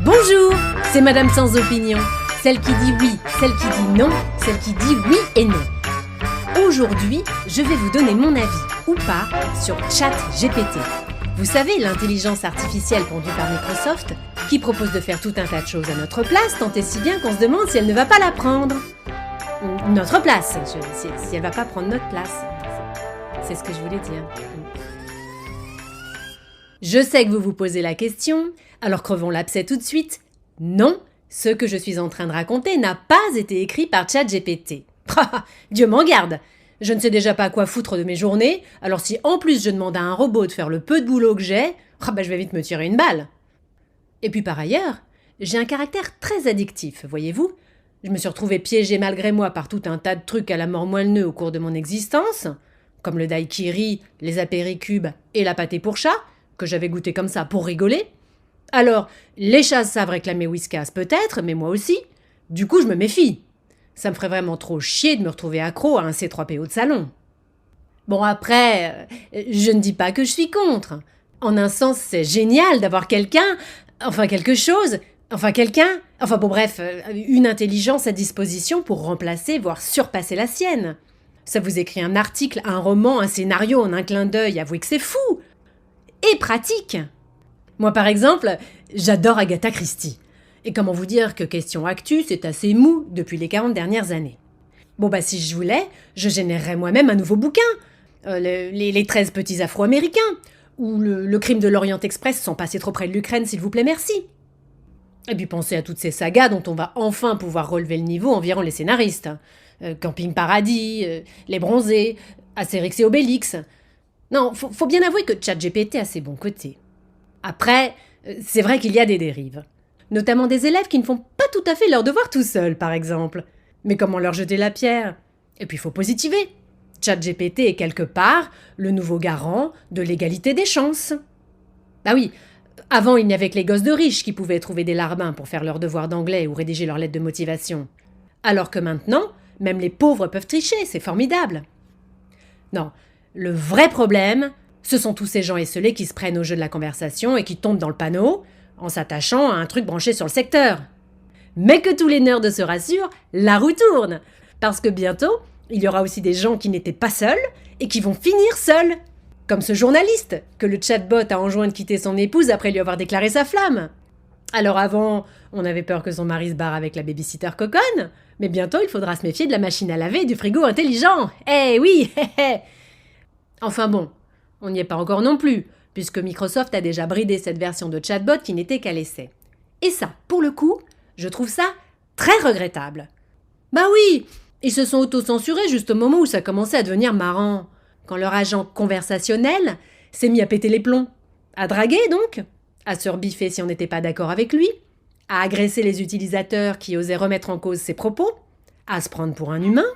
Bonjour, c'est Madame Sans Opinion. Celle qui dit oui, celle qui dit non, celle qui dit oui et non. Aujourd'hui, je vais vous donner mon avis, ou pas, sur ChatGPT. Vous savez, l'intelligence artificielle pondue par Microsoft, qui propose de faire tout un tas de choses à notre place, tant et si bien qu'on se demande si elle ne va pas la prendre. Notre place, si elle va pas prendre notre place. C'est ce que je voulais dire. Je sais que vous vous posez la question, alors crevons l'abcès tout de suite. Non, ce que je suis en train de raconter n'a pas été écrit par ChatGPT. Dieu m'en garde! Je ne sais déjà pas quoi foutre de mes journées, alors si en plus je demande à un robot de faire le peu de boulot que j'ai, je vais vite me tirer une balle. Et puis par ailleurs, j'ai un caractère très addictif, voyez-vous. Je me suis retrouvée piégée malgré moi par tout un tas de trucs à la mort moelleux au cours de mon existence, comme le daiquiri, les apéricubes et la pâté pour chat, que j'avais goûté comme ça pour rigoler. Alors, les chats savent réclamer Whiskas peut-être, mais moi aussi. Du coup, je me méfie. Ça me ferait vraiment trop chier de me retrouver accro à un C3PO de salon. Bon après, je ne dis pas que je suis contre. En un sens, c'est génial d'avoir quelqu'un, une intelligence à disposition pour remplacer, voire surpasser la sienne. Ça vous écrit un article, un roman, un scénario en un clin d'œil, avouez que c'est fou. Et pratique. Moi par exemple, j'adore Agatha Christie. Et comment vous dire que Question Actu, c'est assez mou depuis les 40 dernières années. Si je voulais, je générerais moi-même un nouveau bouquin. Les 13 petits Afro-Américains. Ou le crime de l'Orient Express sans passer trop près de l'Ukraine, s'il vous plaît, merci. Et puis pensez à toutes ces sagas dont on va enfin pouvoir relever le niveau environ les scénaristes. Camping Paradis, Les Bronzés, Astérix et Obélix. Non, faut bien avouer que ChatGPT a ses bons côtés. Après, c'est vrai qu'il y a des dérives. Notamment des élèves qui ne font pas tout à fait leurs devoirs tout seuls, par exemple. Mais comment leur jeter la pierre? Et puis il faut positiver. ChatGPT est quelque part le nouveau garant de l'égalité des chances. Bah oui, avant il n'y avait que les gosses de riches qui pouvaient trouver des larbins pour faire leurs devoirs d'anglais ou rédiger leurs lettres de motivation. Alors que maintenant, même les pauvres peuvent tricher, c'est formidable. Non, le vrai problème, ce sont tous ces gens esseulés qui se prennent au jeu de la conversation et qui tombent dans le panneau en s'attachant à un truc branché sur le secteur. Mais que tous les nerds se rassurent, la roue tourne. Parce que bientôt, il y aura aussi des gens qui n'étaient pas seuls et qui vont finir seuls. Comme ce journaliste, que le chatbot a enjoint de quitter son épouse après lui avoir déclaré sa flamme. Alors avant, on avait peur que son mari se barre avec la babysitter coconne, mais bientôt il faudra se méfier de la machine à laver et du frigo intelligent. Eh oui, Enfin bon, on n'y est pas encore non plus, puisque Microsoft a déjà bridé cette version de chatbot qui n'était qu'à l'essai. Et ça, pour le coup, je trouve ça très regrettable. Bah oui, ils se sont auto-censurés juste au moment où ça commençait à devenir marrant. Quand leur agent conversationnel s'est mis à péter les plombs. À draguer donc, à se rebiffer si on n'était pas d'accord avec lui, à agresser les utilisateurs qui osaient remettre en cause ses propos, à se prendre pour un humain,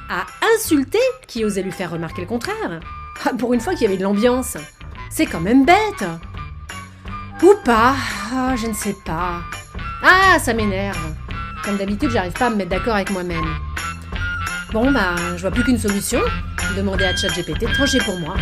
à insulter qui osait lui faire remarquer le contraire. Pour une fois qu'il y avait de l'ambiance. C'est quand même bête. Ou pas, je ne sais pas. Ça m'énerve. Comme d'habitude, j'arrive pas à me mettre d'accord avec moi-même. Bon, je vois plus qu'une solution. Demander à ChatGPT de trancher pour moi.